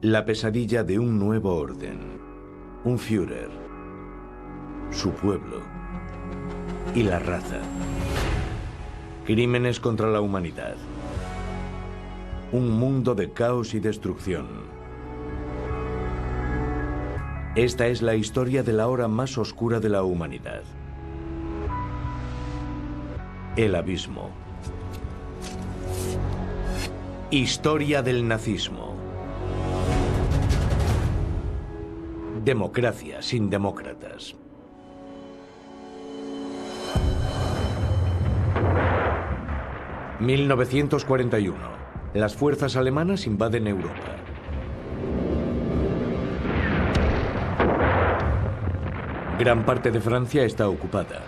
La pesadilla de un nuevo orden. Un Führer. Su pueblo. Y la raza. Crímenes contra la humanidad. Un mundo de caos y destrucción. Esta es la historia de la hora más oscura de la humanidad. El abismo. Historia del nazismo. Democracia sin demócratas. ...1941... Las fuerzas alemanas invaden Europa. Gran parte de Francia está ocupada.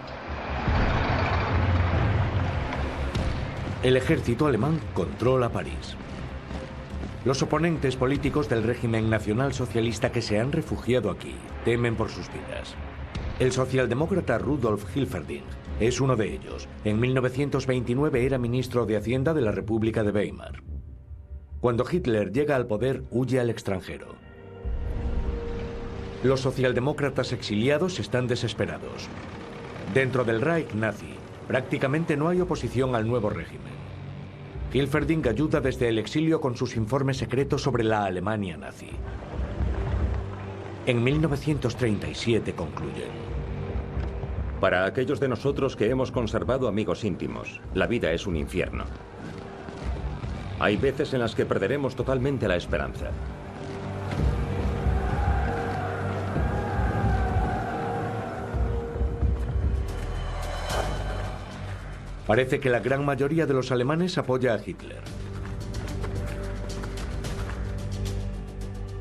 El ejército alemán controla París. Los oponentes políticos del régimen nacionalsocialista que se han refugiado aquí temen por sus vidas. El socialdemócrata Rudolf Hilferding es uno de ellos. En 1929 era ministro de Hacienda de la República de Weimar. Cuando Hitler llega al poder, huye al extranjero. Los socialdemócratas exiliados están desesperados. Dentro del Reich nazi, prácticamente no hay oposición al nuevo régimen. Hilferding ayuda desde el exilio con sus informes secretos sobre la Alemania nazi. En 1937 concluyen. Para aquellos de nosotros que hemos conservado amigos íntimos, la vida es un infierno. Hay veces en las que perderemos totalmente la esperanza. Parece que la gran mayoría de los alemanes apoya a Hitler.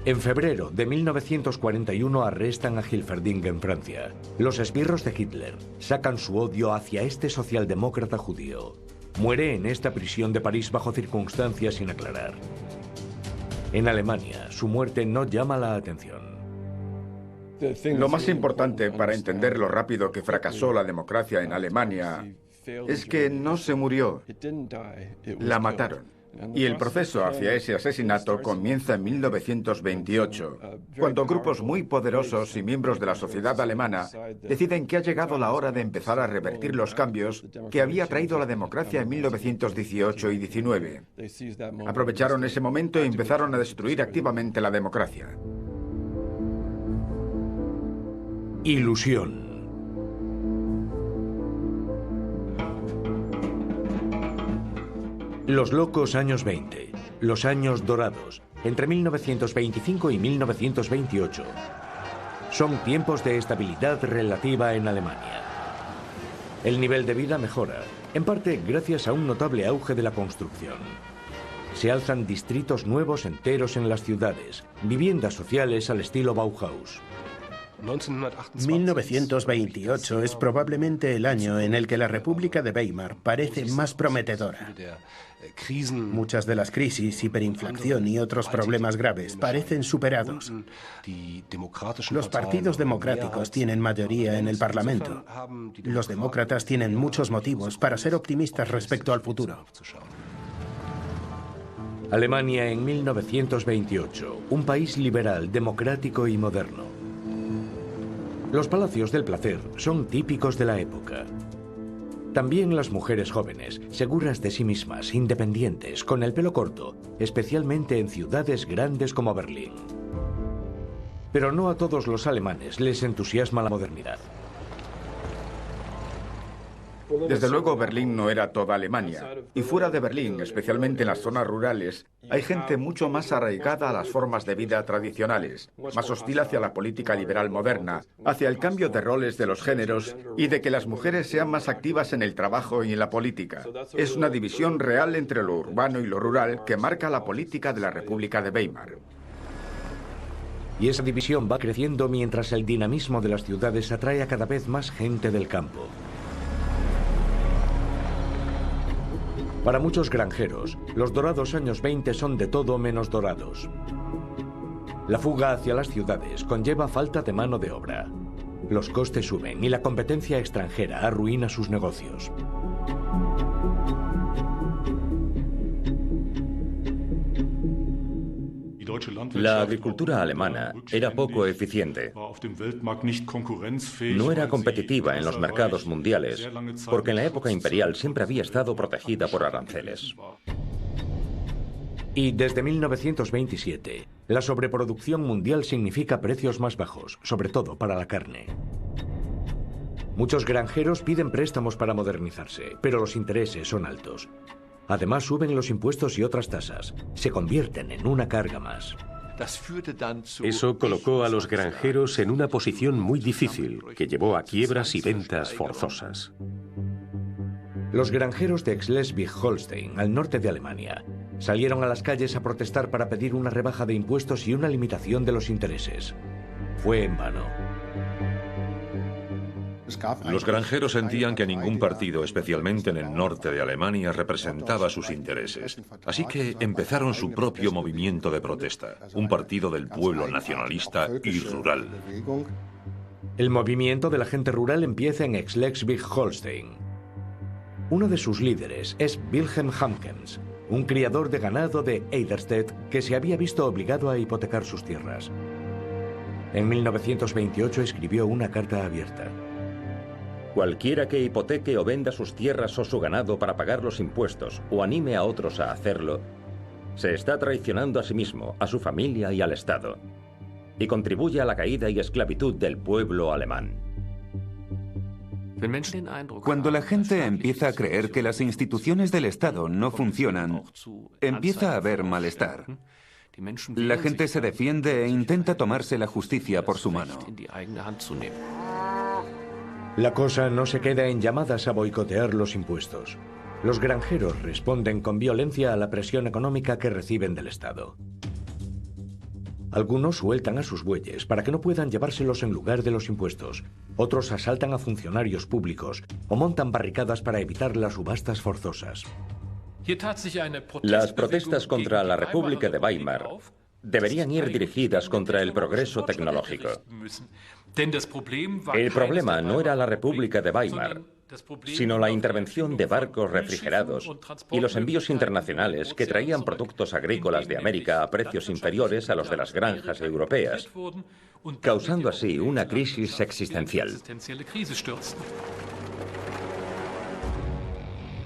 En febrero de 1941 arrestan a Hilferding en Francia. Los esbirros de Hitler sacan su odio hacia este socialdemócrata judío. Muere en esta prisión de París bajo circunstancias sin aclarar. En Alemania, su muerte no llama la atención. Lo más importante para entender lo rápido que fracasó la democracia en Alemania es que no se murió, la mataron. Y el proceso hacia ese asesinato comienza en 1928, cuando grupos muy poderosos y miembros de la sociedad alemana deciden que ha llegado la hora de empezar a revertir los cambios que había traído la democracia en 1918 y 19. Aprovecharon ese momento y empezaron a destruir activamente la democracia. Ilusión. Los locos años 20, los años dorados, entre 1925 y 1928. Son tiempos de estabilidad relativa en Alemania. El nivel de vida mejora, en parte gracias a un notable auge de la construcción. Se alzan distritos nuevos enteros en las ciudades, viviendas sociales al estilo Bauhaus. 1928 es probablemente el año en el que la República de Weimar parece más prometedora. Muchas de las crisis, hiperinflación y otros problemas graves parecen superados. Los partidos democráticos tienen mayoría en el Parlamento. Los demócratas tienen muchos motivos para ser optimistas respecto al futuro. Alemania en 1928, un país liberal, democrático y moderno. Los palacios del placer son típicos de la época. También las mujeres jóvenes, seguras de sí mismas, independientes, con el pelo corto, especialmente en ciudades grandes como Berlín. Pero no a todos los alemanes les entusiasma la modernidad. Desde luego, Berlín no era toda Alemania. Y fuera de Berlín, especialmente en las zonas rurales, hay gente mucho más arraigada a las formas de vida tradicionales, más hostil hacia la política liberal moderna, hacia el cambio de roles de los géneros y de que las mujeres sean más activas en el trabajo y en la política. Es una división real entre lo urbano y lo rural que marca la política de la República de Weimar. Y esa división va creciendo mientras el dinamismo de las ciudades atrae a cada vez más gente del campo. Para muchos granjeros, los dorados años 20 son de todo menos dorados. La fuga hacia las ciudades conlleva falta de mano de obra. Los costes suben y la competencia extranjera arruina sus negocios. La agricultura alemana era poco eficiente. No era competitiva en los mercados mundiales, porque en la época imperial siempre había estado protegida por aranceles. Y desde 1927, la sobreproducción mundial significa precios más bajos, sobre todo para la carne. Muchos granjeros piden préstamos para modernizarse, pero los intereses son altos. Además, suben los impuestos y otras tasas. Se convierten en una carga más. Eso colocó a los granjeros en una posición muy difícil, que llevó a quiebras y ventas forzosas. Los granjeros de Schleswig-Holstein, al norte de Alemania, salieron a las calles a protestar para pedir una rebaja de impuestos y una limitación de los intereses. Fue en vano. Los granjeros sentían que ningún partido, especialmente en el norte de Alemania, representaba sus intereses. Así que empezaron su propio movimiento de protesta, un partido del pueblo nacionalista y rural. El movimiento de la gente rural empieza en Schleswig-Holstein. Uno de sus líderes es Wilhelm Hamkens, un criador de ganado de Eiderstedt que se había visto obligado a hipotecar sus tierras. En 1928 escribió una carta abierta. Cualquiera que hipoteque o venda sus tierras o su ganado para pagar los impuestos o anime a otros a hacerlo, se está traicionando a sí mismo, a su familia y al Estado, y contribuye a la caída y esclavitud del pueblo alemán. Cuando la gente empieza a creer que las instituciones del Estado no funcionan, empieza a haber malestar. La gente se defiende e intenta tomarse la justicia por su mano. La cosa no se queda en llamadas a boicotear los impuestos. Los granjeros responden con violencia a la presión económica que reciben del Estado. Algunos sueltan a sus bueyes para que no puedan llevárselos en lugar de los impuestos. Otros asaltan a funcionarios públicos o montan barricadas para evitar las subastas forzosas. Las protestas contra la República de Weimar deberían ir dirigidas contra el progreso tecnológico. El problema no era la República de Weimar, sino la intervención de barcos refrigerados y los envíos internacionales que traían productos agrícolas de América a precios inferiores a los de las granjas europeas, causando así una crisis existencial.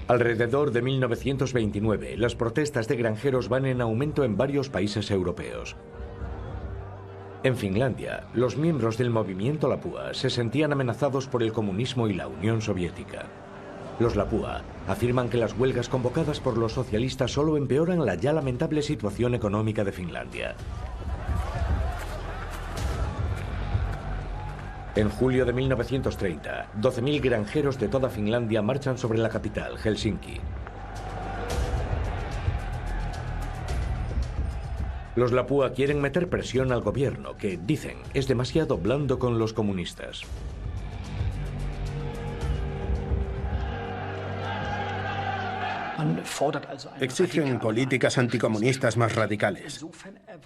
Alrededor de 1929, las protestas de granjeros van en aumento en varios países europeos. En Finlandia, los miembros del movimiento Lapua se sentían amenazados por el comunismo y la Unión Soviética. Los Lapua afirman que las huelgas convocadas por los socialistas solo empeoran la ya lamentable situación económica de Finlandia. En julio de 1930, 12.000 granjeros de toda Finlandia marchan sobre la capital, Helsinki. Los Lapua quieren meter presión al gobierno, que, dicen, es demasiado blando con los comunistas. Exigen políticas anticomunistas más radicales.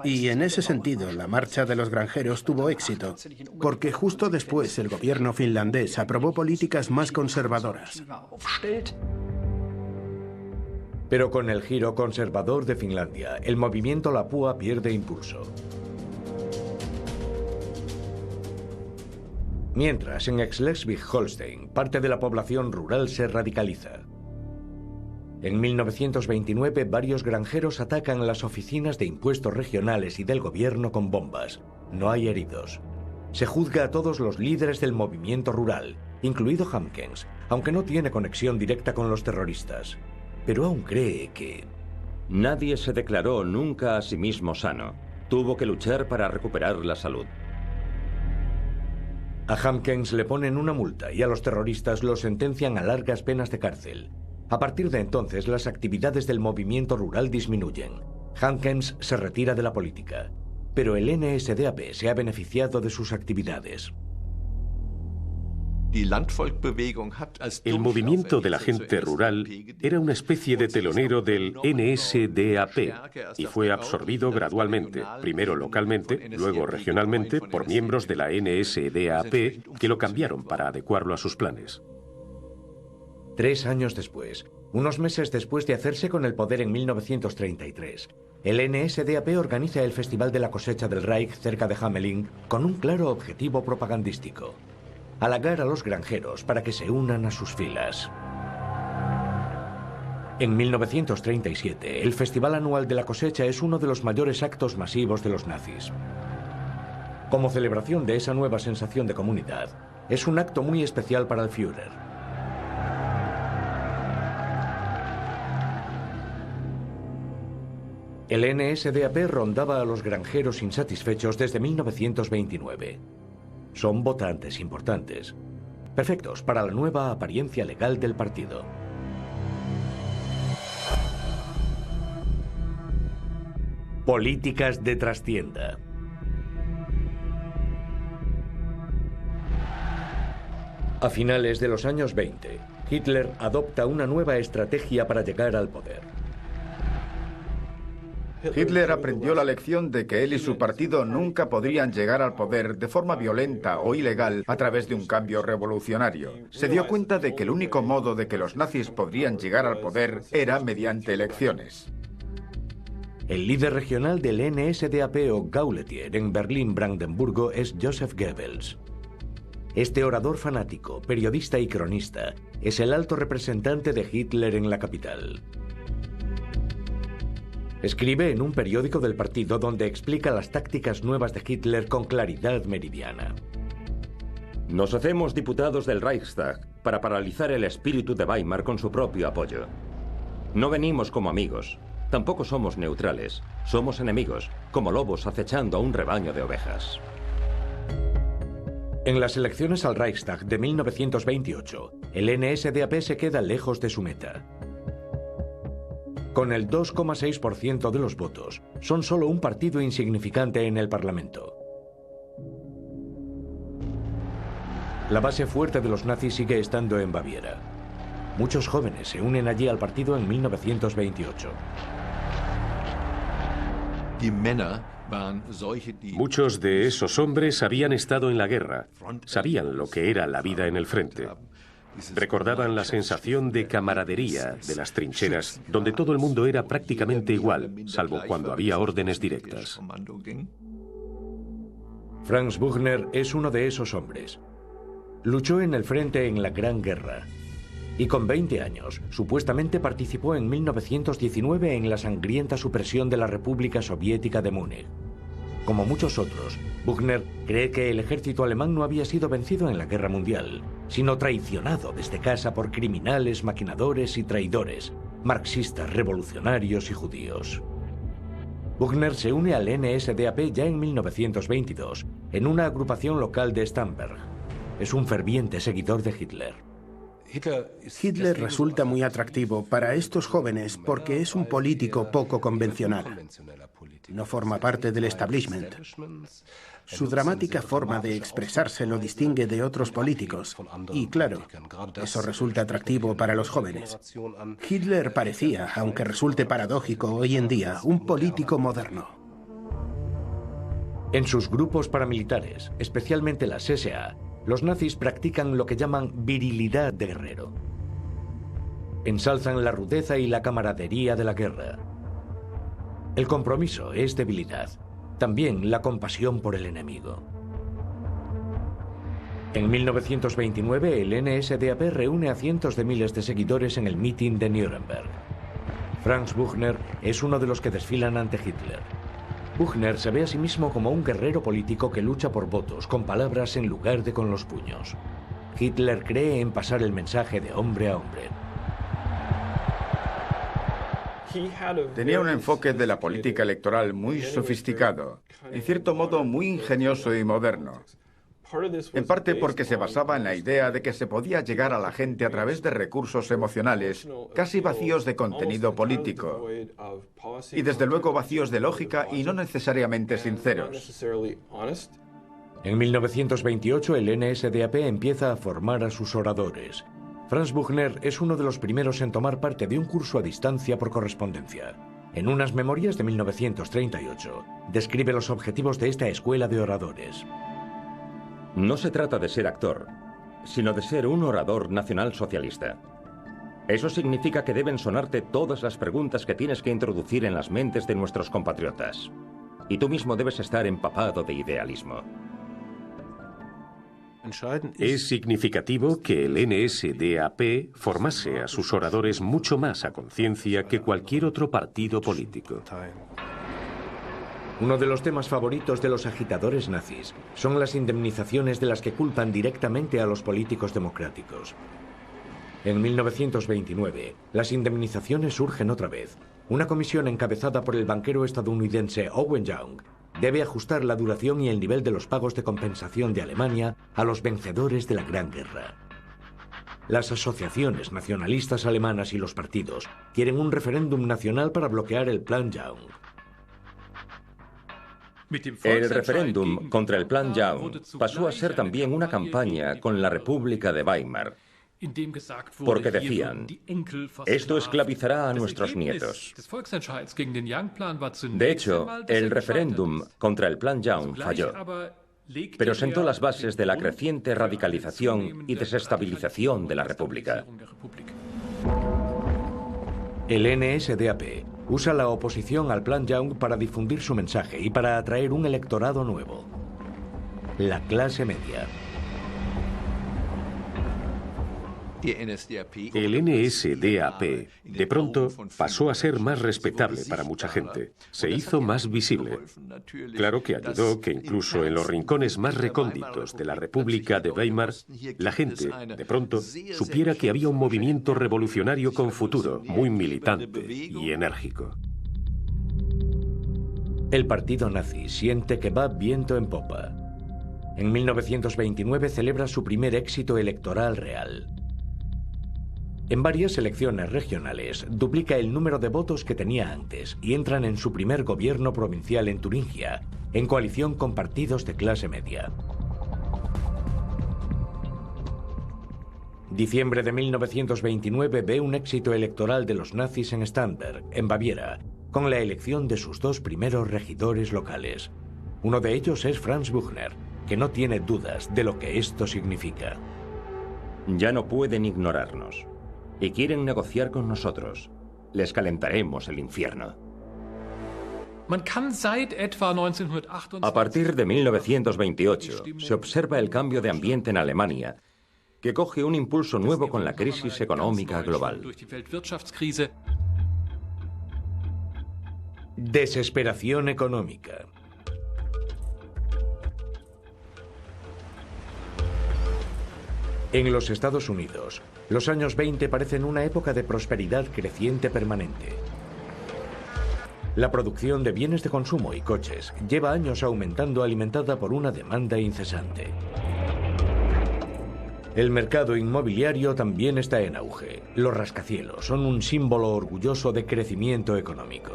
Y en ese sentido, la marcha de los granjeros tuvo éxito, porque justo después el gobierno finlandés aprobó políticas más conservadoras. Pero con el giro conservador de Finlandia, el movimiento Lapua pierde impulso. Mientras, en Schleswig-Holstein, parte de la población rural se radicaliza. En 1929, varios granjeros atacan las oficinas de impuestos regionales y del gobierno con bombas. No hay heridos. Se juzga a todos los líderes del movimiento rural, incluido Hamkens, aunque no tiene conexión directa con los terroristas. Pero aún cree que... Nadie se declaró nunca a sí mismo sano. Tuvo que luchar para recuperar la salud. A Hamkens le ponen una multa y a los terroristas los sentencian a largas penas de cárcel. A partir de entonces, las actividades del movimiento rural disminuyen. Hamkens se retira de la política, pero el NSDAP se ha beneficiado de sus actividades. El movimiento de la gente rural era una especie de telonero del NSDAP y fue absorbido gradualmente, primero localmente, luego regionalmente, por miembros de la NSDAP que lo cambiaron para adecuarlo a sus planes. 3 años después, unos meses después de hacerse con el poder en 1933, el NSDAP organiza el Festival de la Cosecha del Reich cerca de Hamelin con un claro objetivo propagandístico: halagar a los granjeros para que se unan a sus filas. En 1937, el Festival Anual de la Cosecha es uno de los mayores actos masivos de los nazis. Como celebración de esa nueva sensación de comunidad, es un acto muy especial para el Führer. El NSDAP rondaba a los granjeros insatisfechos desde 1929. Son votantes importantes, perfectos para la nueva apariencia legal del partido. Políticas de trastienda. A finales de los años 20, Hitler adopta una nueva estrategia para llegar al poder. Hitler aprendió la lección de que él y su partido nunca podrían llegar al poder de forma violenta o ilegal a través de un cambio revolucionario. Se dio cuenta de que el único modo de que los nazis podrían llegar al poder era mediante elecciones. El líder regional del NSDAP o Gauleiter en Berlín-Brandenburgo es Joseph Goebbels. Este orador fanático, periodista y cronista es el alto representante de Hitler en la capital. Escribe en un periódico del partido donde explica las tácticas nuevas de Hitler con claridad meridiana. Nos hacemos diputados del Reichstag para paralizar el espíritu de Weimar con su propio apoyo. No venimos como amigos, tampoco somos neutrales, somos enemigos, como lobos acechando a un rebaño de ovejas. En las elecciones al Reichstag de 1928, el NSDAP se queda lejos de su meta. Con el 2,6% de los votos, son solo un partido insignificante en el Parlamento. La base fuerte de los nazis sigue estando en Baviera. Muchos jóvenes se unen allí al partido en 1928. Muchos de esos hombres habían estado en la guerra, sabían lo que era la vida en el frente. Recordaban la sensación de camaradería de las trincheras, donde todo el mundo era prácticamente igual, salvo cuando había órdenes directas. Franz Büchner es uno de esos hombres. Luchó en el frente en la Gran Guerra y con 20 años supuestamente participó en 1919 en la sangrienta supresión de la República Soviética de Múnich. Como muchos otros, Büchner cree que el ejército alemán no había sido vencido en la Guerra Mundial, sino traicionado desde casa por criminales, maquinadores y traidores, marxistas, revolucionarios y judíos. Büchner se une al NSDAP ya en 1922, en una agrupación local de Starnberg. Es un ferviente seguidor de Hitler. Hitler resulta muy atractivo para estos jóvenes porque es un político poco convencional. No forma parte del establishment. Su dramática forma de expresarse lo distingue de otros políticos. Y claro, eso resulta atractivo para los jóvenes. Hitler parecía, aunque resulte paradójico hoy en día, un político moderno. En sus grupos paramilitares, especialmente las SA, los nazis practican lo que llaman virilidad de guerrero. Ensalzan la rudeza y la camaradería de la guerra. El compromiso es debilidad, también la compasión por el enemigo. En 1929, el NSDAP reúne a cientos de miles de seguidores en el mitin de Nuremberg. Franz Büchner es uno de los que desfilan ante Hitler. Büchner se ve a sí mismo como un guerrero político que lucha por votos con palabras en lugar de con los puños. Hitler cree en pasar el mensaje de hombre a hombre. Tenía un enfoque de la política electoral muy sofisticado, en cierto modo muy ingenioso y moderno. En parte porque se basaba en la idea de que se podía llegar a la gente a través de recursos emocionales, casi vacíos de contenido político, y desde luego vacíos de lógica y no necesariamente sinceros. En 1928 el NSDAP empieza a formar a sus oradores. Franz Büchner es uno de los primeros en tomar parte de un curso a distancia por correspondencia. En unas memorias de 1938, describe los objetivos de esta escuela de oradores. No se trata de ser actor, sino de ser un orador nacionalsocialista. Eso significa que deben sonarte todas las preguntas que tienes que introducir en las mentes de nuestros compatriotas. Y tú mismo debes estar empapado de idealismo. Es significativo que el NSDAP formase a sus oradores mucho más a conciencia que cualquier otro partido político. Uno de los temas favoritos de los agitadores nazis son las indemnizaciones de las que culpan directamente a los políticos democráticos. En 1929, las indemnizaciones surgen otra vez. Una comisión encabezada por el banquero estadounidense Owen Young debe ajustar la duración y el nivel de los pagos de compensación de Alemania a los vencedores de la Gran Guerra. Las asociaciones nacionalistas alemanas y los partidos quieren un referéndum nacional para bloquear el Plan Young. El referéndum contra el Plan Young pasó a ser también una campaña con la República de Weimar, porque decían, esto esclavizará a nuestros nietos. De hecho, el referéndum contra el Plan Young falló, pero sentó las bases de la creciente radicalización y desestabilización de la República. El NSDAP usa la oposición al Plan Young para difundir su mensaje y para atraer un electorado nuevo: la clase media. El NSDAP, de pronto, pasó a ser más respetable para mucha gente. Se hizo más visible. Claro que ayudó que incluso en los rincones más recónditos de la República de Weimar, la gente, de pronto, supiera que había un movimiento revolucionario con futuro, muy militante y enérgico. El partido nazi siente que va viento en popa. En 1929 celebra su primer éxito electoral real. En varias elecciones regionales duplica el número de votos que tenía antes y entran en su primer gobierno provincial en Turingia, en coalición con partidos de clase media. Diciembre de 1929 ve un éxito electoral de los nazis en Starnberg, en Baviera, con la elección de sus dos primeros regidores locales. Uno de ellos es Franz Buchner, que no tiene dudas de lo que esto significa. Ya no pueden ignorarnos. Y quieren negociar con nosotros. Les calentaremos el infierno. A partir de 1928 se observa el cambio de ambiente en Alemania, que coge un impulso nuevo con la crisis económica global. Desesperación económica. En los Estados Unidos, los años 20 parecen una época de prosperidad creciente permanente. La producción de bienes de consumo y coches lleva años aumentando, alimentada por una demanda incesante. El mercado inmobiliario también está en auge. Los rascacielos son un símbolo orgulloso de crecimiento económico.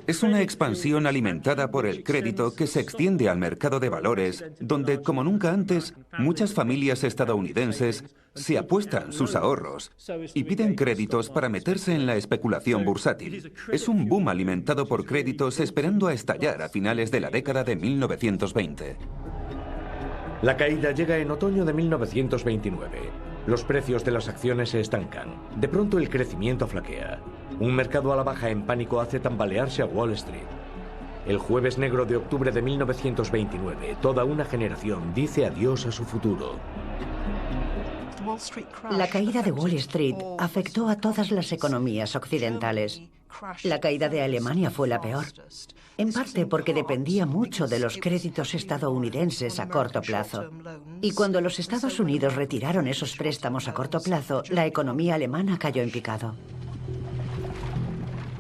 Es una expansión alimentada por el crédito que se extiende al mercado de valores, donde, como nunca antes, muchas familias estadounidenses se apuestan sus ahorros y piden créditos para meterse en la especulación bursátil. Es un boom alimentado por créditos esperando a estallar a finales de la década de 1920. La caída llega en otoño de 1929. Los precios de las acciones se estancan. De pronto el crecimiento flaquea. Un mercado a la baja en pánico hace tambalearse a Wall Street. El jueves negro de octubre de 1929, toda una generación dice adiós a su futuro. La caída de Wall Street afectó a todas las economías occidentales. La caída de Alemania fue la peor, en parte porque dependía mucho de los créditos estadounidenses a corto plazo. Y cuando los Estados Unidos retiraron esos préstamos a corto plazo, la economía alemana cayó en picado.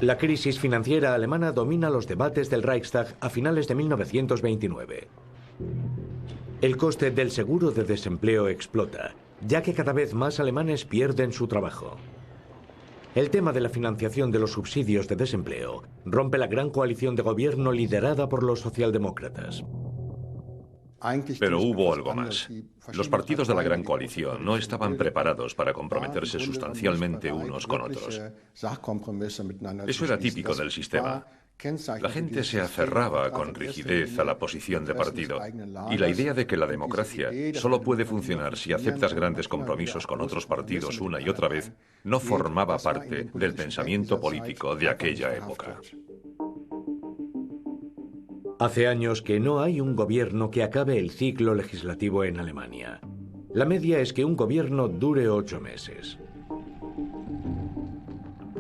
La crisis financiera alemana domina los debates del Reichstag a finales de 1929. El coste del seguro de desempleo explota, ya que cada vez más alemanes pierden su trabajo. El tema de la financiación de los subsidios de desempleo rompe la gran coalición de gobierno liderada por los socialdemócratas. Pero hubo algo más. Los partidos de la Gran Coalición no estaban preparados para comprometerse sustancialmente unos con otros. Eso era típico del sistema. La gente se aferraba con rigidez a la posición de partido, y la idea de que la democracia solo puede funcionar si aceptas grandes compromisos con otros partidos una y otra vez no formaba parte del pensamiento político de aquella época. Hace años que no hay un gobierno que acabe el ciclo legislativo en Alemania. La media es que un gobierno dure 8 meses.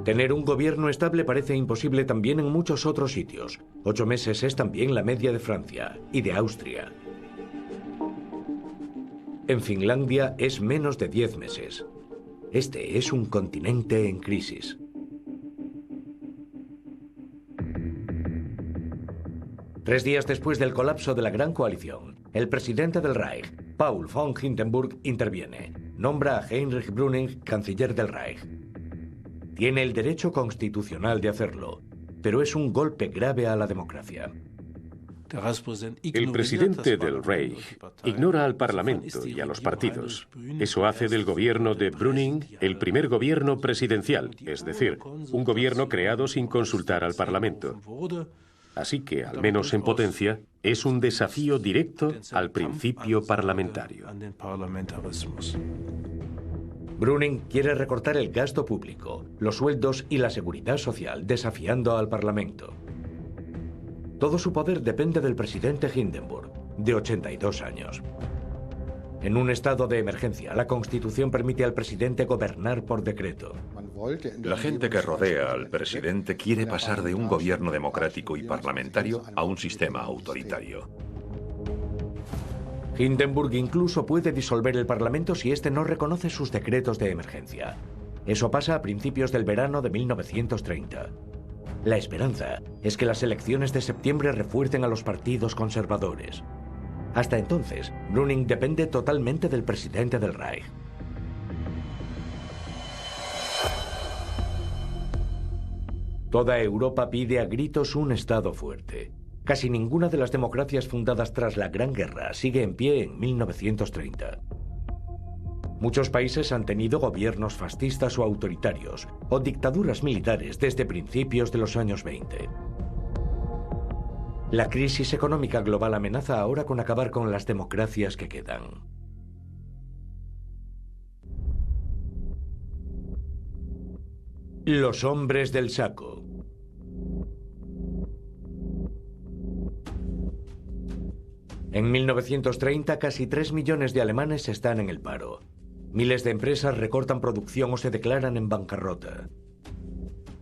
Tener un gobierno estable parece imposible también en muchos otros sitios. 8 meses es también la media de Francia y de Austria. En Finlandia es menos de 10 meses. Este es un continente en crisis. Tres días después del colapso de la Gran Coalición, el presidente del Reich, Paul von Hindenburg, interviene. Nombra a Heinrich Brüning canciller del Reich. Tiene el derecho constitucional de hacerlo, pero es un golpe grave a la democracia. El presidente del Reich ignora al Parlamento y a los partidos. Eso hace del gobierno de Brüning el primer gobierno presidencial, es decir, un gobierno creado sin consultar al Parlamento. Así que, al menos en potencia, es un desafío directo al principio parlamentario. Brüning quiere recortar el gasto público, los sueldos y la seguridad social, desafiando al Parlamento. Todo su poder depende del presidente Hindenburg, de 82 años. En un estado de emergencia, la Constitución permite al presidente gobernar por decreto. La gente que rodea al presidente quiere pasar de un gobierno democrático y parlamentario a un sistema autoritario. Hindenburg incluso puede disolver el Parlamento si éste no reconoce sus decretos de emergencia. Eso pasa a principios del verano de 1930. La esperanza es que las elecciones de septiembre refuercen a los partidos conservadores. Hasta entonces, Brüning depende totalmente del presidente del Reich. Toda Europa pide a gritos un Estado fuerte. Casi ninguna de las democracias fundadas tras la Gran Guerra sigue en pie en 1930. Muchos países han tenido gobiernos fascistas o autoritarios, o dictaduras militares desde principios de los años 20. La crisis económica global amenaza ahora con acabar con las democracias que quedan. Los hombres del saco. En 1930, casi 3 millones de alemanes están en el paro. Miles de empresas recortan producción o se declaran en bancarrota.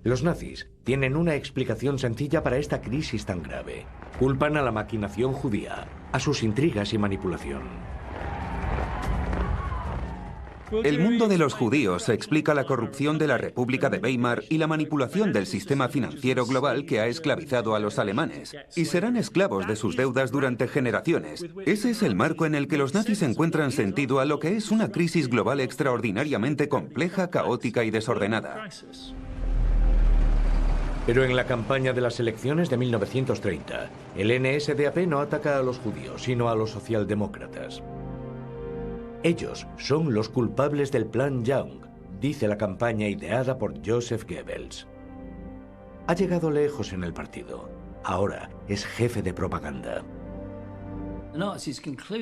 Los nazis tienen una explicación sencilla para esta crisis tan grave. Culpan a la maquinación judía, a sus intrigas y manipulación. El mundo de los judíos explica la corrupción de la República de Weimar y la manipulación del sistema financiero global que ha esclavizado a los alemanes. Y serán esclavos de sus deudas durante generaciones. Ese es el marco en el que los nazis encuentran sentido a lo que es una crisis global extraordinariamente compleja, caótica y desordenada. Pero en la campaña de las elecciones de 1930, el NSDAP no ataca a los judíos, sino a los socialdemócratas. Ellos son los culpables del Plan Young, dice la campaña ideada por Joseph Goebbels. Ha llegado lejos en el partido. Ahora es jefe de propaganda.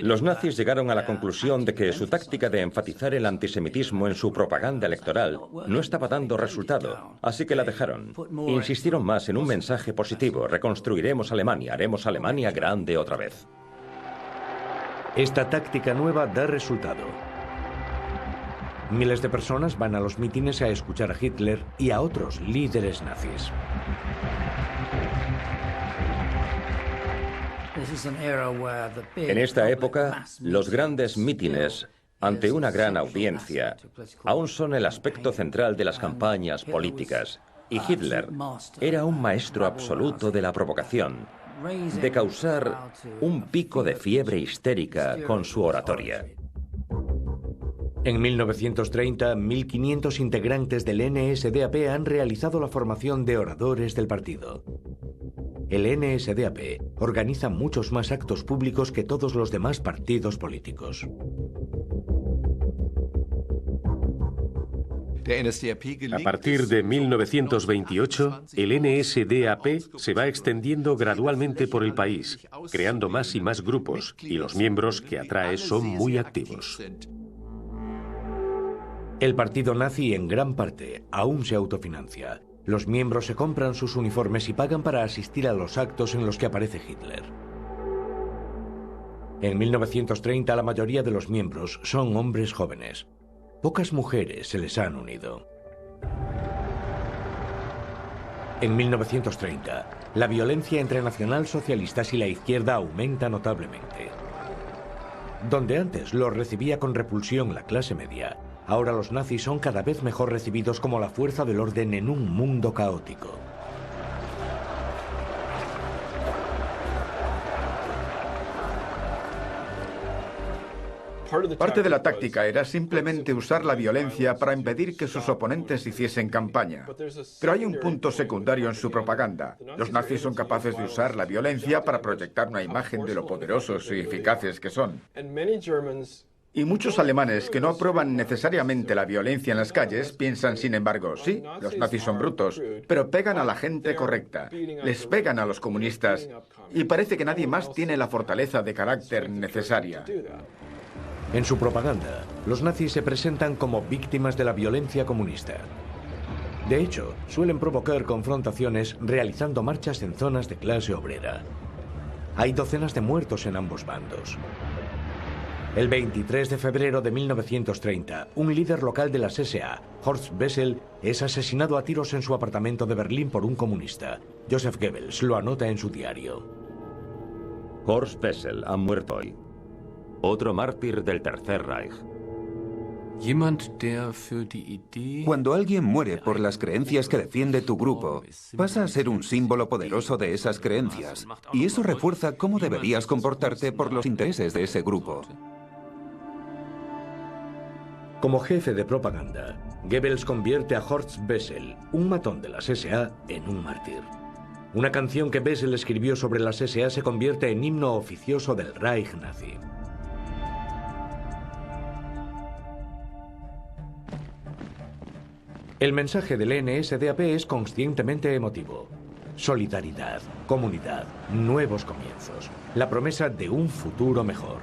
Los nazis llegaron a la conclusión de que su táctica de enfatizar el antisemitismo en su propaganda electoral no estaba dando resultado, así que la dejaron. Insistieron más en un mensaje positivo: reconstruiremos Alemania, haremos Alemania grande otra vez. Esta táctica nueva da resultado. Miles de personas van a los mítines a escuchar a Hitler y a otros líderes nazis. En esta época, los grandes mítines ante una gran audiencia aún son el aspecto central de las campañas políticas, y Hitler era un maestro absoluto de la provocación, de causar un pico de fiebre histérica con su oratoria. En 1930, 1.500 integrantes del NSDAP han realizado la formación de oradores del partido. El NSDAP organiza muchos más actos públicos que todos los demás partidos políticos. A partir de 1928, el NSDAP se va extendiendo gradualmente por el país, creando más y más grupos, y los miembros que atrae son muy activos. El partido nazi en gran parte aún se autofinancia. Los miembros se compran sus uniformes y pagan para asistir a los actos en los que aparece Hitler. En 1930 la mayoría de los miembros son hombres jóvenes. Pocas mujeres se les han unido. En 1930, la violencia entre nacionalsocialistas y la izquierda aumenta notablemente. Donde antes los recibía con repulsión la clase media, ahora los nazis son cada vez mejor recibidos como la fuerza del orden en un mundo caótico. Parte de la táctica era simplemente usar la violencia para impedir que sus oponentes hiciesen campaña. Pero hay un punto secundario en su propaganda. Los nazis son capaces de usar la violencia para proyectar una imagen de lo poderosos y eficaces que son. Y muchos alemanes que no aprueban necesariamente la violencia en las calles piensan, sin embargo, sí, los nazis son brutos, pero pegan a la gente correcta, les pegan a los comunistas y parece que nadie más tiene la fortaleza de carácter necesaria. En su propaganda, los nazis se presentan como víctimas de la violencia comunista. De hecho, suelen provocar confrontaciones realizando marchas en zonas de clase obrera. Hay docenas de muertos en ambos bandos. El 23 de febrero de 1930, un líder local de las SA, Horst Wessel, es asesinado a tiros en su apartamento de Berlín por un comunista. Joseph Goebbels lo anota en su diario. Horst Wessel ha muerto hoy. Otro mártir del Tercer Reich. Cuando alguien muere por las creencias que defiende tu grupo, pasa a ser un símbolo poderoso de esas creencias, y eso refuerza cómo deberías comportarte por los intereses de ese grupo. Como jefe de propaganda, Goebbels convierte a Horst Wessel, un matón de las SA, en un mártir. Una canción que Wessel escribió sobre las SA se convierte en himno oficioso del Reich nazi. El mensaje del NSDAP es conscientemente emotivo. Solidaridad, comunidad, nuevos comienzos. La promesa de un futuro mejor.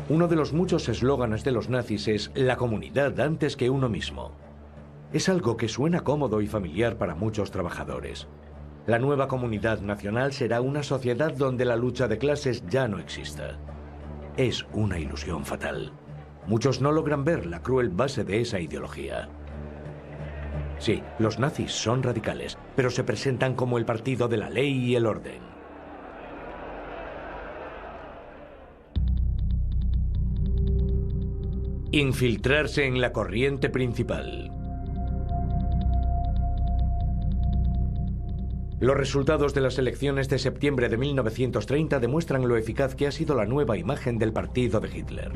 Uno de los muchos eslóganes de los nazis es la comunidad antes que uno mismo. Es algo que suena cómodo y familiar para muchos trabajadores. La nueva comunidad nacional será una sociedad donde la lucha de clases ya no exista. Es una ilusión fatal. Muchos no logran ver la cruel base de esa ideología. Sí, los nazis son radicales, pero se presentan como el partido de la ley y el orden. Infiltrarse en la corriente principal. Los resultados de las elecciones de septiembre de 1930 demuestran lo eficaz que ha sido la nueva imagen del partido de Hitler.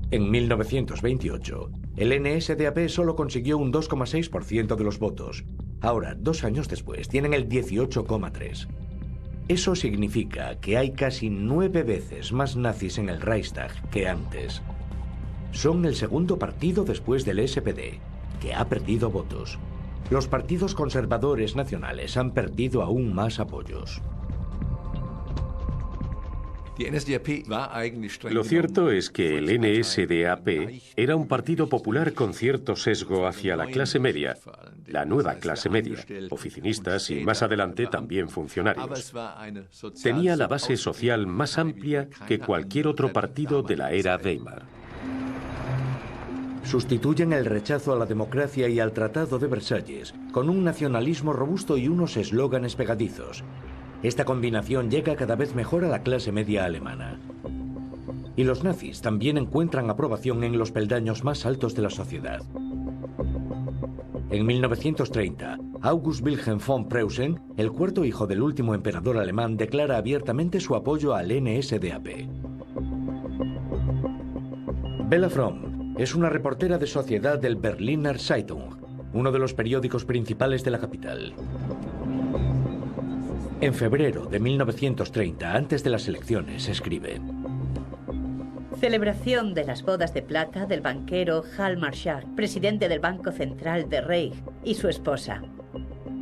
En 1928, el NSDAP solo consiguió un 2,6% de los votos. Ahora, 2 años después, tienen el 18,3%. Eso significa que hay casi 9 veces más nazis en el Reichstag que antes. Son el segundo partido después del SPD, que ha perdido votos. Los partidos conservadores nacionales han perdido aún más apoyos. Lo cierto es que el NSDAP era un partido popular con cierto sesgo hacia la clase media, la nueva clase media, oficinistas y más adelante también funcionarios. Tenía la base social más amplia que cualquier otro partido de la era Weimar. Sustituyen el rechazo a la democracia y al Tratado de Versalles con un nacionalismo robusto y unos eslóganes pegadizos. Esta combinación llega cada vez mejor a la clase media alemana. Y los nazis también encuentran aprobación en los peldaños más altos de la sociedad. En 1930, August Wilhelm von Preußen, el cuarto hijo del último emperador alemán, declara abiertamente su apoyo al NSDAP. Bella Fromm es una reportera de sociedad del Berliner Zeitung, uno de los periódicos principales de la capital. En febrero de 1930, antes de las elecciones, escribe: Celebración de las bodas de plata del banquero Hjalmar Schacht, presidente del Banco Central de Reich, y su esposa.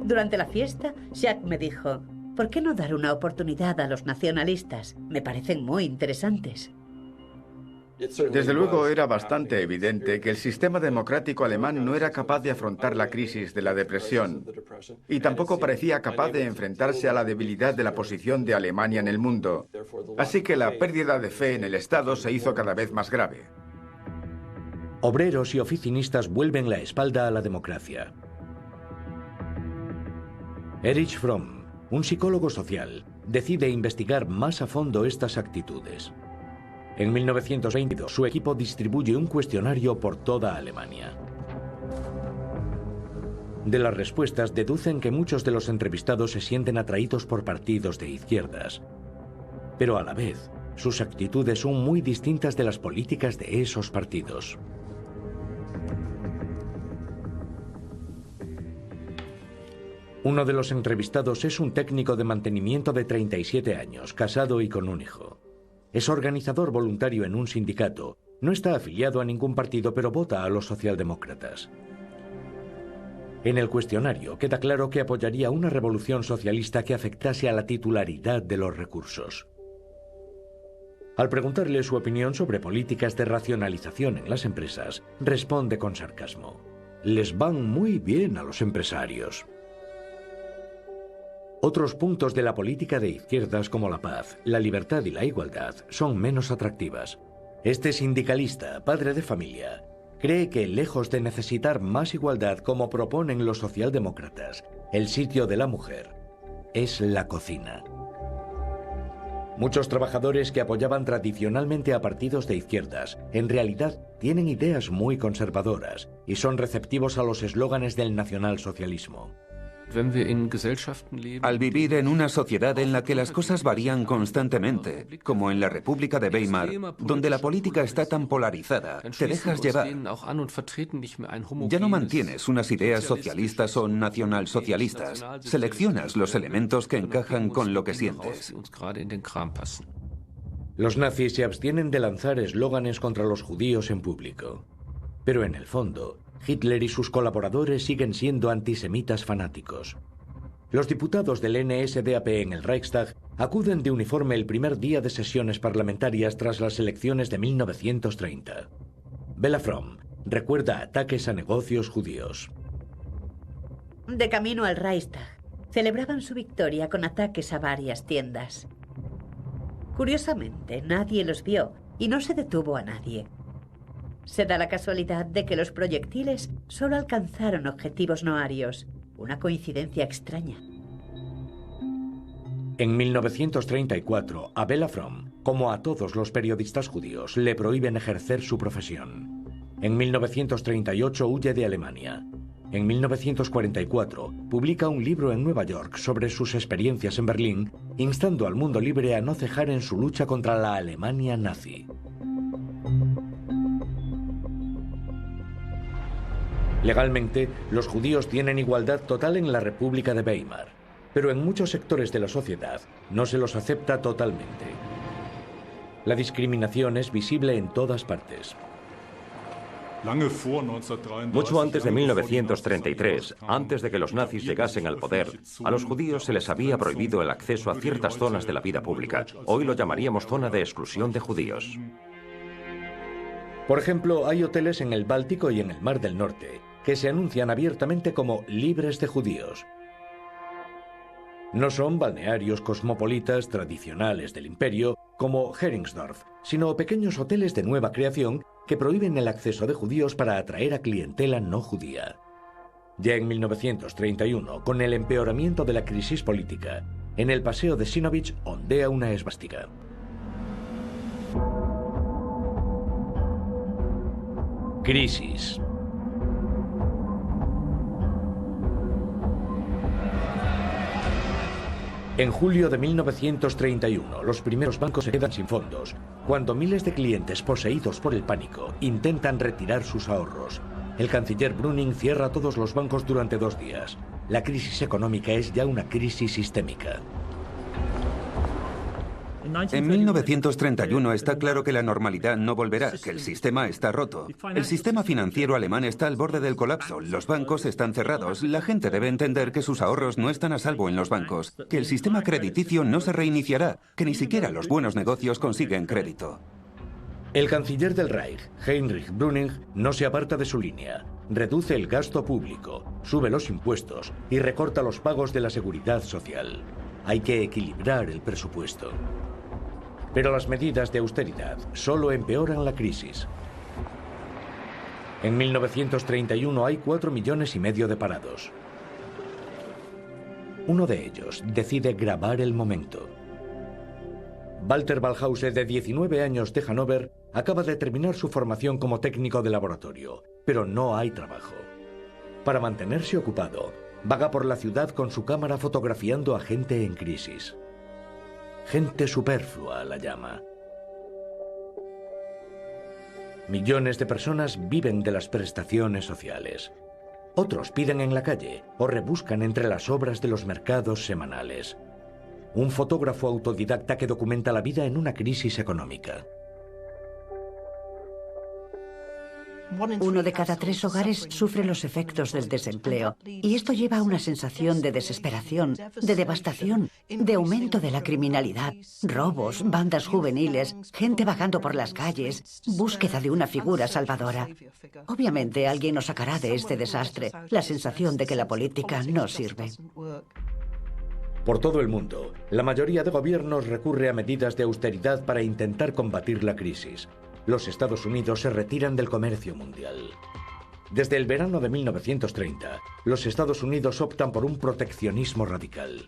Durante la fiesta, Schacht me dijo: ¿por qué no dar una oportunidad a los nacionalistas? Me parecen muy interesantes. Desde luego era bastante evidente que el sistema democrático alemán no era capaz de afrontar la crisis de la depresión y tampoco parecía capaz de enfrentarse a la debilidad de la posición de Alemania en el mundo. Así que la pérdida de fe en el Estado se hizo cada vez más grave. Obreros y oficinistas vuelven la espalda a la democracia. Erich Fromm, un psicólogo social, decide investigar más a fondo estas actitudes. En 1922, su equipo distribuye un cuestionario por toda Alemania. De las respuestas deducen que muchos de los entrevistados se sienten atraídos por partidos de izquierdas, pero a la vez, sus actitudes son muy distintas de las políticas de esos partidos. Uno de los entrevistados es un técnico de mantenimiento de 37 años, casado y con un hijo. Es organizador voluntario en un sindicato, no está afiliado a ningún partido, pero vota a los socialdemócratas. En el cuestionario queda claro que apoyaría una revolución socialista que afectase a la titularidad de los recursos. Al preguntarle su opinión sobre políticas de racionalización en las empresas, responde con sarcasmo: les van muy bien a los empresarios. Otros puntos de la política de izquierdas, como la paz, la libertad y la igualdad, son menos atractivas. Este sindicalista, padre de familia, cree que, lejos de necesitar más igualdad como proponen los socialdemócratas, el sitio de la mujer es la cocina. Muchos trabajadores que apoyaban tradicionalmente a partidos de izquierdas, en realidad tienen ideas muy conservadoras y son receptivos a los eslóganes del nacionalsocialismo. Al vivir en una sociedad en la que las cosas varían constantemente, como en la República de Weimar, donde la política está tan polarizada, te dejas llevar. Ya no mantienes unas ideas socialistas o nacionalsocialistas, seleccionas los elementos que encajan con lo que sientes. Los nazis se abstienen de lanzar eslóganes contra los judíos en público, pero en el fondo, Hitler y sus colaboradores siguen siendo antisemitas fanáticos. Los diputados del NSDAP en el Reichstag acuden de uniforme el primer día de sesiones parlamentarias tras las elecciones de 1930. Bella Fromm recuerda ataques a negocios judíos. De camino al Reichstag, celebraban su victoria con ataques a varias tiendas. Curiosamente, nadie los vio y no se detuvo a nadie. Se da la casualidad de que los proyectiles solo alcanzaron objetivos no arios. Una coincidencia extraña. En 1934, a Bella Fromm, como a todos los periodistas judíos, le prohíben ejercer su profesión. En 1938 huye de Alemania. En 1944 publica un libro en Nueva York sobre sus experiencias en Berlín, instando al mundo libre a no cejar en su lucha contra la Alemania nazi. Legalmente, los judíos tienen igualdad total en la República de Weimar, pero en muchos sectores de la sociedad no se los acepta totalmente. La discriminación es visible en todas partes. Mucho antes de 1933, antes de que los nazis llegasen al poder, a los judíos se les había prohibido el acceso a ciertas zonas de la vida pública. Hoy lo llamaríamos zona de exclusión de judíos. Por ejemplo, hay hoteles en el Báltico y en el Mar del Norte que se anuncian abiertamente como libres de judíos. No son balnearios cosmopolitas tradicionales del imperio como Heringsdorf, sino pequeños hoteles de nueva creación que prohíben el acceso de judíos para atraer a clientela no judía. Ya en 1931, con el empeoramiento de la crisis política, en el Paseo de Zinovich ondea una esvástica. Crisis. En julio de 1931, los primeros bancos se quedan sin fondos, cuando miles de clientes poseídos por el pánico intentan retirar sus ahorros. El canciller Brüning cierra todos los bancos durante 2 días. La crisis económica es ya una crisis sistémica. En 1931 está claro que la normalidad no volverá, que el sistema está roto. El sistema financiero alemán está al borde del colapso, los bancos están cerrados, la gente debe entender que sus ahorros no están a salvo en los bancos, que el sistema crediticio no se reiniciará, que ni siquiera los buenos negocios consiguen crédito. El canciller del Reich, Heinrich Brüning, no se aparta de su línea. Reduce el gasto público, sube los impuestos y recorta los pagos de la seguridad social. Hay que equilibrar el presupuesto. Pero las medidas de austeridad solo empeoran la crisis. En 1931 hay 4,5 millones de parados. Uno de ellos decide grabar el momento. Walter Ballhause, de 19 años de Hannover, acaba de terminar su formación como técnico de laboratorio, pero no hay trabajo. Para mantenerse ocupado, vaga por la ciudad con su cámara fotografiando a gente en crisis. Gente superflua la llama. Millones de personas viven de las prestaciones sociales. Otros piden en la calle o rebuscan entre las obras de los mercados semanales. Un fotógrafo autodidacta que documenta la vida en una crisis económica. 1 de cada 3 hogares sufre los efectos del desempleo, y esto lleva a una sensación de desesperación, de devastación, de aumento de la criminalidad, robos, bandas juveniles, gente vagando por las calles, búsqueda de una figura salvadora. Obviamente alguien nos sacará de este desastre, la sensación de que la política no sirve. Por todo el mundo, la mayoría de gobiernos recurre a medidas de austeridad para intentar combatir la crisis. Los Estados Unidos se retiran del comercio mundial. Desde el verano de 1930, los Estados Unidos optan por un proteccionismo radical.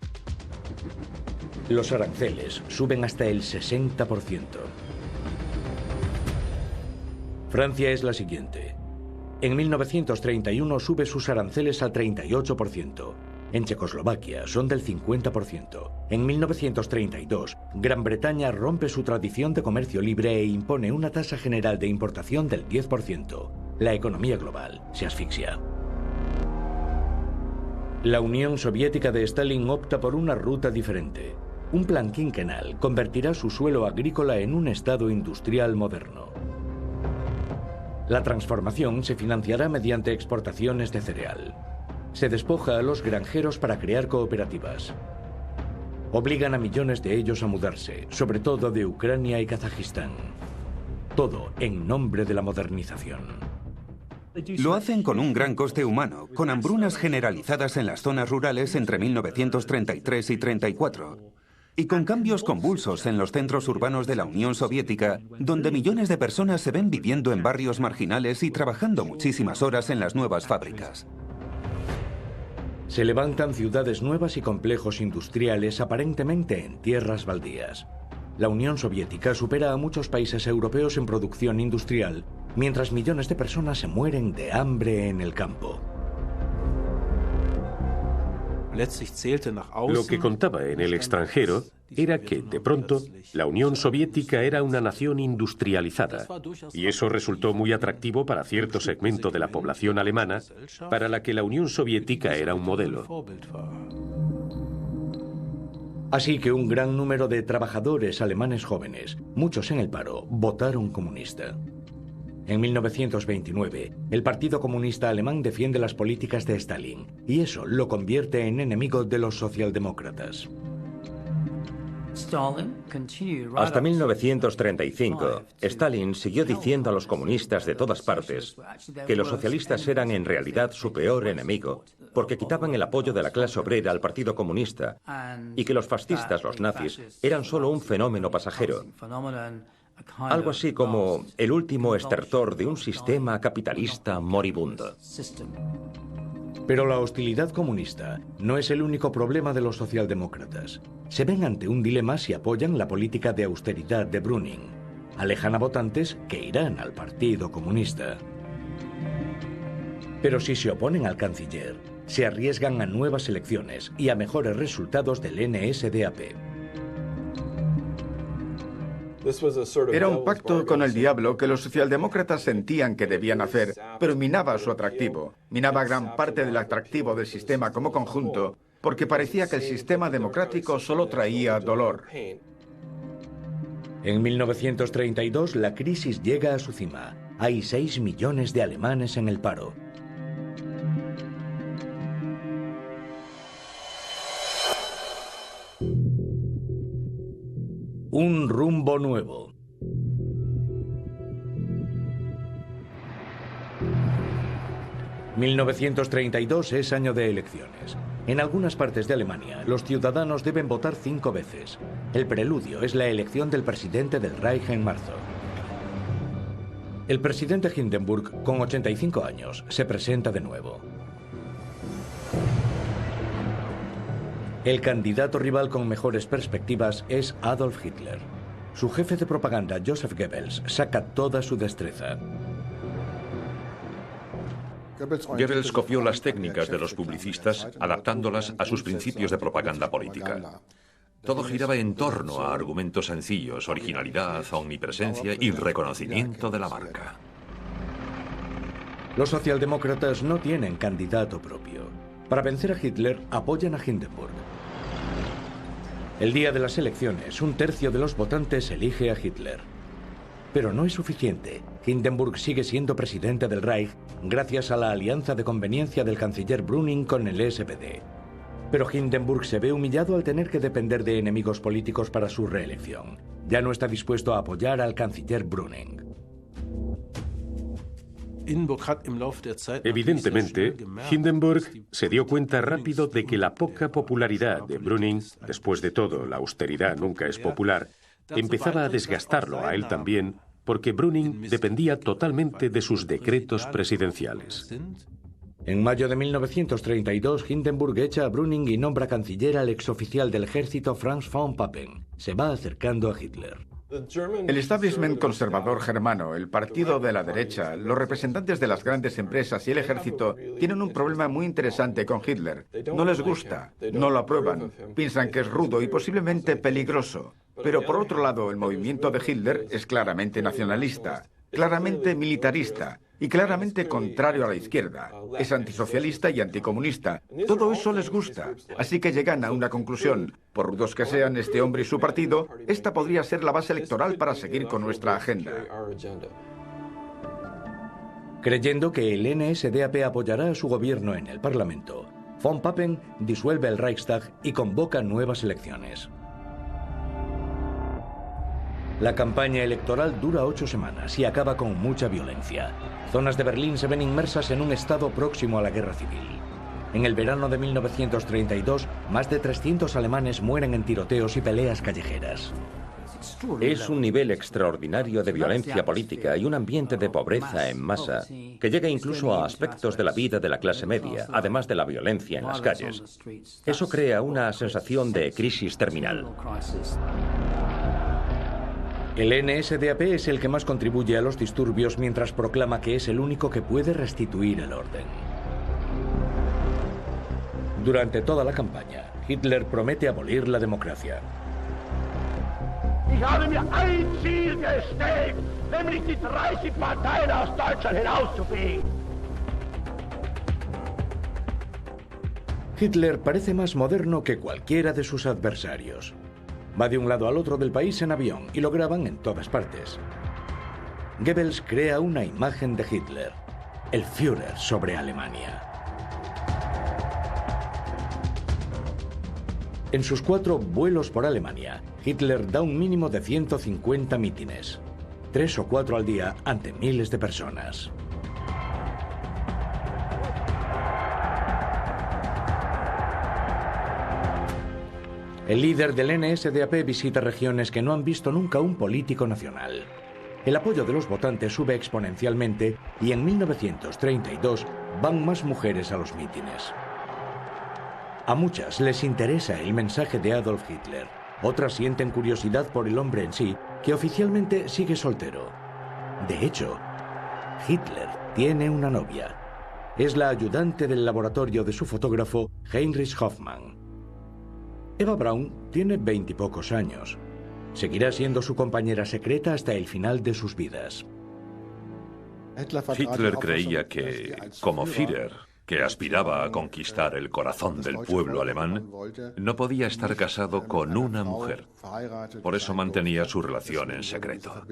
Los aranceles suben hasta el 60%. Francia es la siguiente. En 1931 sube sus aranceles al 38%. En Checoslovaquia son del 50%. En 1932, Gran Bretaña rompe su tradición de comercio libre e impone una tasa general de importación del 10%. La economía global se asfixia. La Unión Soviética de Stalin opta por una ruta diferente. Un plan quinquenal convertirá su suelo agrícola en un estado industrial moderno. La transformación se financiará mediante exportaciones de cereal. Se despoja a los granjeros para crear cooperativas. Obligan a millones de ellos a mudarse, sobre todo de Ucrania y Kazajistán. Todo en nombre de la modernización. Lo hacen con un gran coste humano, con hambrunas generalizadas en las zonas rurales entre 1933 y 34. Y con cambios convulsos en los centros urbanos de la Unión Soviética, donde millones de personas se ven viviendo en barrios marginales y trabajando muchísimas horas en las nuevas fábricas. Se levantan ciudades nuevas y complejos industriales aparentemente en tierras baldías. La Unión Soviética supera a muchos países europeos en producción industrial, mientras millones de personas se mueren de hambre en el campo. Lo que contaba en el extranjero era que, de pronto, la Unión Soviética era una nación industrializada, y eso resultó muy atractivo para cierto segmento de la población alemana, para la que la Unión Soviética era un modelo. Así que un gran número de trabajadores alemanes jóvenes, muchos en el paro, votaron comunista. En 1929, el Partido Comunista Alemán defiende las políticas de Stalin, y eso lo convierte en enemigo de los socialdemócratas. Hasta 1935, Stalin siguió diciendo a los comunistas de todas partes que los socialistas eran en realidad su peor enemigo, porque quitaban el apoyo de la clase obrera al Partido Comunista, y que los fascistas, los nazis, eran solo un fenómeno pasajero. Algo así como el último estertor de un sistema capitalista moribundo. Pero la hostilidad comunista no es el único problema de los socialdemócratas. Se ven ante un dilema si apoyan la política de austeridad de Brüning. Alejan a votantes que irán al Partido Comunista. Pero si se oponen al canciller, se arriesgan a nuevas elecciones y a mejores resultados del NSDAP. Era un pacto con el diablo que los socialdemócratas sentían que debían hacer, pero minaba su atractivo, minaba gran parte del atractivo del sistema como conjunto, porque parecía que el sistema democrático solo traía dolor. En 1932 la crisis llega a su cima. Hay 6 millones de alemanes en el paro. Un rumbo nuevo. ...1932 es año de elecciones. En algunas partes de Alemania, los ciudadanos deben votar 5 veces. El preludio es la elección del presidente del Reich en marzo. El presidente Hindenburg, con 85 años, se presenta de nuevo. El candidato rival con mejores perspectivas es Adolf Hitler. Su jefe de propaganda, Joseph Goebbels, saca toda su destreza. Goebbels copió las técnicas de los publicistas, adaptándolas a sus principios de propaganda política. Todo giraba en torno a argumentos sencillos, originalidad, omnipresencia y reconocimiento de la marca. Los socialdemócratas no tienen candidato propio. Para vencer a Hitler, apoyan a Hindenburg. El día de las elecciones, 1/3 de los votantes elige a Hitler. Pero no es suficiente. Hindenburg sigue siendo presidente del Reich gracias a la alianza de conveniencia del canciller Brüning con el SPD. Pero Hindenburg se ve humillado al tener que depender de enemigos políticos para su reelección. Ya no está dispuesto a apoyar al canciller Brüning. Evidentemente, Hindenburg se dio cuenta rápido de que la poca popularidad de Brüning, después de todo, la austeridad nunca es popular, empezaba a desgastarlo a él también, porque Brüning dependía totalmente de sus decretos presidenciales. En mayo de 1932, Hindenburg echa a Brüning y nombra canciller al exoficial del ejército Franz von Papen. Se va acercando a Hitler. El establishment conservador germano, el partido de la derecha, los representantes de las grandes empresas y el ejército tienen un problema muy interesante con Hitler. No les gusta, no lo aprueban, piensan que es rudo y posiblemente peligroso. Pero por otro lado, el movimiento de Hitler es claramente nacionalista, claramente militarista y claramente contrario a la izquierda. Es antisocialista y anticomunista. Todo eso les gusta. Así que llegan a una conclusión. Por rudos que sean este hombre y su partido, esta podría ser la base electoral para seguir con nuestra agenda. Creyendo que el NSDAP apoyará a su gobierno en el Parlamento, von Papen disuelve el Reichstag y convoca nuevas elecciones. La campaña electoral dura 8 semanas y acaba con mucha violencia. Zonas de Berlín se ven inmersas en un estado próximo a la guerra civil. En el verano de 1932, más de 300 alemanes mueren en tiroteos y peleas callejeras. Es un nivel extraordinario de violencia política y un ambiente de pobreza en masa que llega incluso a aspectos de la vida de la clase media, además de la violencia en las calles. Eso crea una sensación de crisis terminal. El NSDAP es el que más contribuye a los disturbios mientras proclama que es el único que puede restituir el orden. Durante toda la campaña, Hitler promete abolir la democracia. Ich habe mir ein Ziel gestellt, nämlich die 30 Parteien aus Deutschland hinauszufegen. Hitler parece más moderno que cualquiera de sus adversarios. Va de un lado al otro del país en avión y lo graban en todas partes. Goebbels crea una imagen de Hitler, el Führer sobre Alemania. En sus 4 vuelos por Alemania, Hitler da un mínimo de 150 mítines, 3 o 4 al día ante miles de personas. El líder del NSDAP visita regiones que no han visto nunca un político nacional. El apoyo de los votantes sube exponencialmente y en 1932 van más mujeres a los mítines. A muchas les interesa el mensaje de Adolf Hitler. Otras sienten curiosidad por el hombre en sí, que oficialmente sigue soltero. De hecho, Hitler tiene una novia. Es la ayudante del laboratorio de su fotógrafo Heinrich Hoffmann. Eva Braun tiene 20 y pocos años. Seguirá siendo su compañera secreta hasta el final de sus vidas. Hitler creía que, como Führer, que aspiraba a conquistar el corazón del pueblo alemán, no podía estar casado con una mujer. Por eso mantenía su relación en secreto.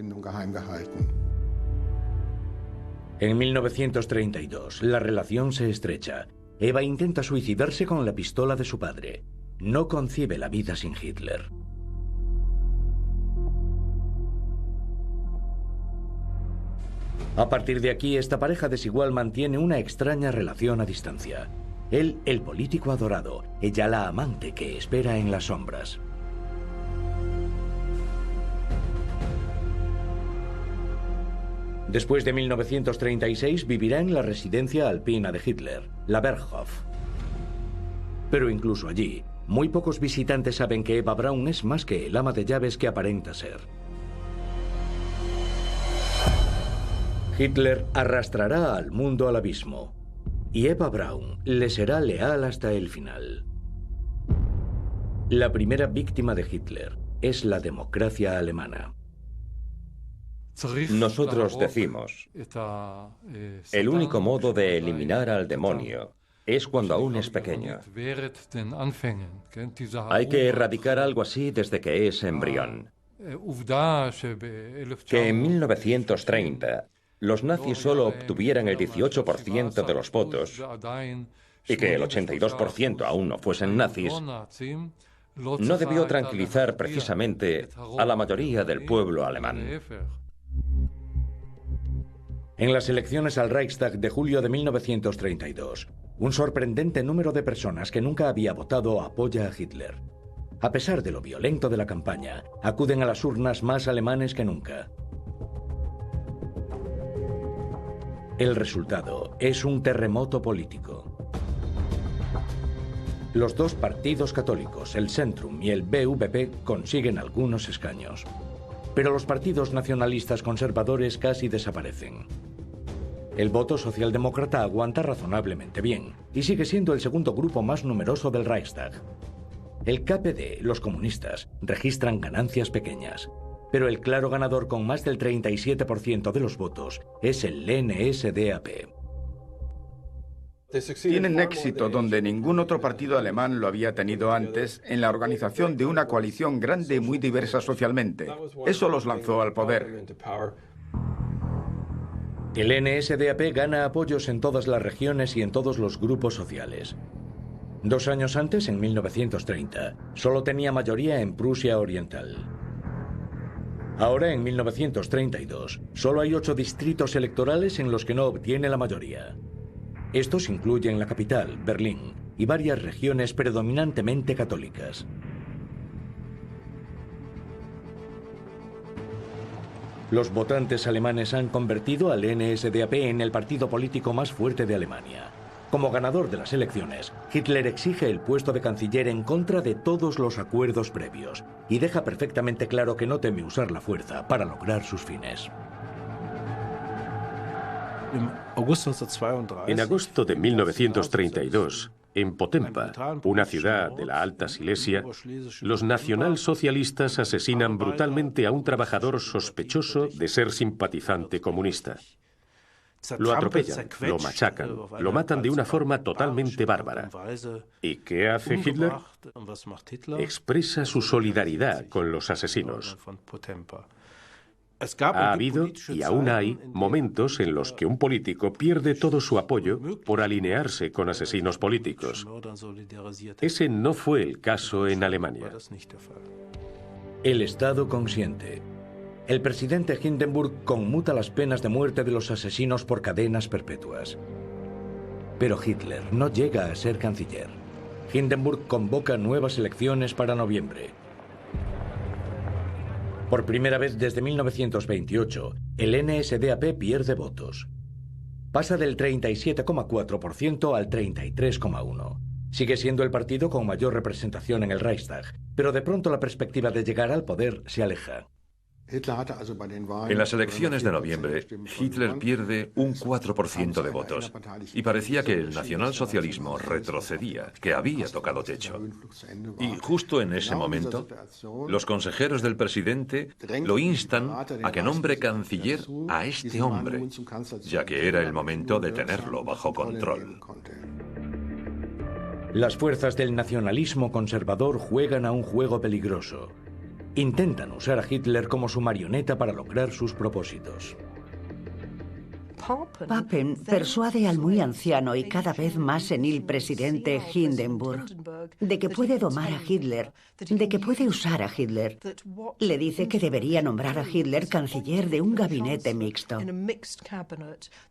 En 1932, la relación se estrecha. Eva intenta suicidarse con la pistola de su padre. No concibe la vida sin Hitler. A partir de aquí, esta pareja desigual mantiene una extraña relación a distancia. Él, el político adorado, ella la amante que espera en las sombras. Después de 1936 vivirá en la residencia alpina de Hitler, la Berghof. Pero incluso allí, muy pocos visitantes saben que Eva Braun es más que el ama de llaves que aparenta ser. Hitler arrastrará al mundo al abismo, y Eva Braun le será leal hasta el final. La primera víctima de Hitler es la democracia alemana. Nosotros decimos, el único modo de eliminar al demonio es cuando aún es pequeño. Hay que erradicar algo así desde que es embrión. Que en 1930 los nazis solo obtuvieran el 18% de los votos y que el 82% aún no fuesen nazis, no debió tranquilizar precisamente a la mayoría del pueblo alemán. En las elecciones al Reichstag de julio de 1932, un sorprendente número de personas que nunca había votado apoya a Hitler. A pesar de lo violento de la campaña, acuden a las urnas más alemanes que nunca. El resultado es un terremoto político. Los dos partidos católicos, el Zentrum y el BVP, consiguen algunos escaños. Pero los partidos nacionalistas conservadores casi desaparecen. El voto socialdemócrata aguanta razonablemente bien y sigue siendo el segundo grupo más numeroso del Reichstag. El KPD, los comunistas, registran ganancias pequeñas, pero el claro ganador con más del 37% de los votos es el NSDAP. Tienen éxito donde ningún otro partido alemán lo había tenido antes en la organización de una coalición grande y muy diversa socialmente. Eso los lanzó al poder. El NSDAP gana apoyos en todas las regiones y en todos los grupos sociales. 2 años antes, en 1930, solo tenía mayoría en Prusia Oriental. Ahora, en 1932, solo hay 8 distritos electorales en los que no obtiene la mayoría. Estos incluyen la capital, Berlín, y varias regiones predominantemente católicas. Los votantes alemanes han convertido al NSDAP en el partido político más fuerte de Alemania. Como ganador de las elecciones, Hitler exige el puesto de canciller en contra de todos los acuerdos previos y deja perfectamente claro que no teme usar la fuerza para lograr sus fines. En agosto de 1932, en Potempa, una ciudad de la Alta Silesia, los nacionalsocialistas asesinan brutalmente a un trabajador sospechoso de ser simpatizante comunista. Lo atropellan, lo machacan, lo matan de una forma totalmente bárbara. ¿Y qué hace Hitler? Expresa su solidaridad con los asesinos. Ha habido, y aún hay, momentos en los que un político pierde todo su apoyo por alinearse con asesinos políticos. Ese no fue el caso en Alemania. El Estado consciente. El presidente Hindenburg conmuta las penas de muerte de los asesinos por cadenas perpetuas. Pero Hitler no llega a ser canciller. Hindenburg convoca nuevas elecciones para noviembre. Por primera vez desde 1928, el NSDAP pierde votos. Pasa del 37,4% al 33,1%. Sigue siendo el partido con mayor representación en el Reichstag, pero de pronto la perspectiva de llegar al poder se aleja. En las elecciones de noviembre, Hitler pierde un 4% de votos y parecía que el nacionalsocialismo retrocedía, que había tocado techo. Y justo en ese momento, los consejeros del presidente lo instan a que nombre canciller a este hombre, ya que era el momento de tenerlo bajo control. Las fuerzas del nacionalismo conservador juegan a un juego peligroso. Intentan usar a Hitler como su marioneta para lograr sus propósitos. Papen persuade al muy anciano y cada vez más senil presidente Hindenburg de que puede domar a Hitler, de que puede usar a Hitler. Le dice que debería nombrar a Hitler canciller de un gabinete mixto.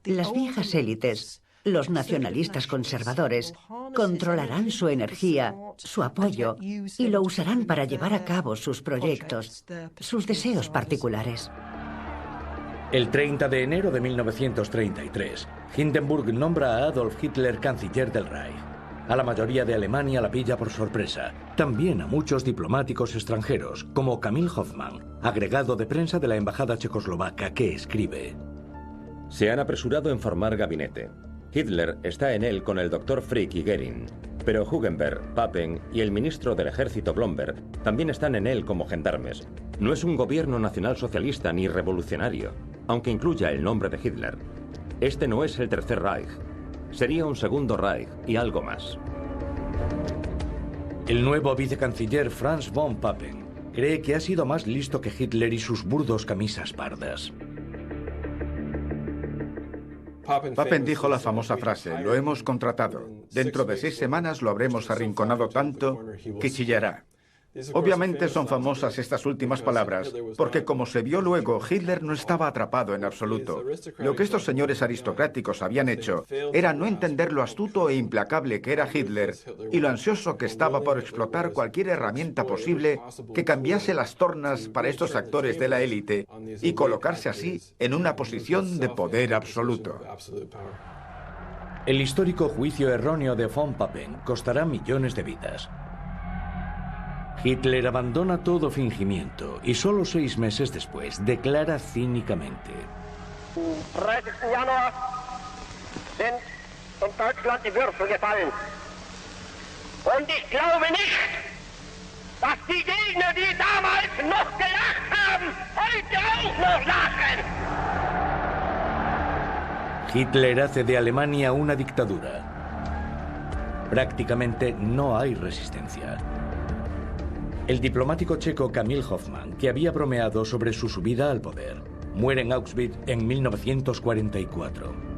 Las viejas élites, los nacionalistas conservadores, controlarán su energía, su apoyo y lo usarán para llevar a cabo sus proyectos, sus deseos particulares. El 30 de enero de 1933, Hindenburg nombra a Adolf Hitler canciller del Reich. A la mayoría de Alemania la pilla por sorpresa, también a muchos diplomáticos extranjeros, como Camille Hoffmann, agregado de prensa de la embajada checoslovaca, que escribe: Se han apresurado en formar gabinete. Hitler está en él con el doctor Frick y Goering, pero Hugenberg, Papen y el ministro del ejército Blomberg también están en él como gendarmes. No es un gobierno nacionalsocialista ni revolucionario, aunque incluya el nombre de Hitler. Este no es el Tercer Reich. Sería un segundo Reich y algo más. El nuevo vicecanciller Franz von Papen cree que ha sido más listo que Hitler y sus burdos camisas pardas. Papen dijo la famosa frase: lo hemos contratado. Dentro de 6 semanas lo habremos arrinconado tanto que chillará. Obviamente son famosas estas últimas palabras, porque como se vio luego, Hitler no estaba atrapado en absoluto. Lo que estos señores aristocráticos habían hecho era no entender lo astuto e implacable que era Hitler y lo ansioso que estaba por explotar cualquier herramienta posible que cambiase las tornas para estos actores de la élite y colocarse así en una posición de poder absoluto. El histórico juicio erróneo de von Papen costará millones de vidas. Hitler abandona todo fingimiento y solo 6 meses después declara cínicamente: 30. Januar sind in Deutschland die Würfel gefallen. Und ich glaube nicht, dass die Gegner, die damals noch gelacht haben, heute auch noch lachen. Hitler hace de Alemania una dictadura. Prácticamente no hay resistencia. El diplomático checo Camille Hoffmann, que había bromeado sobre su subida al poder, muere en Auschwitz en 1944.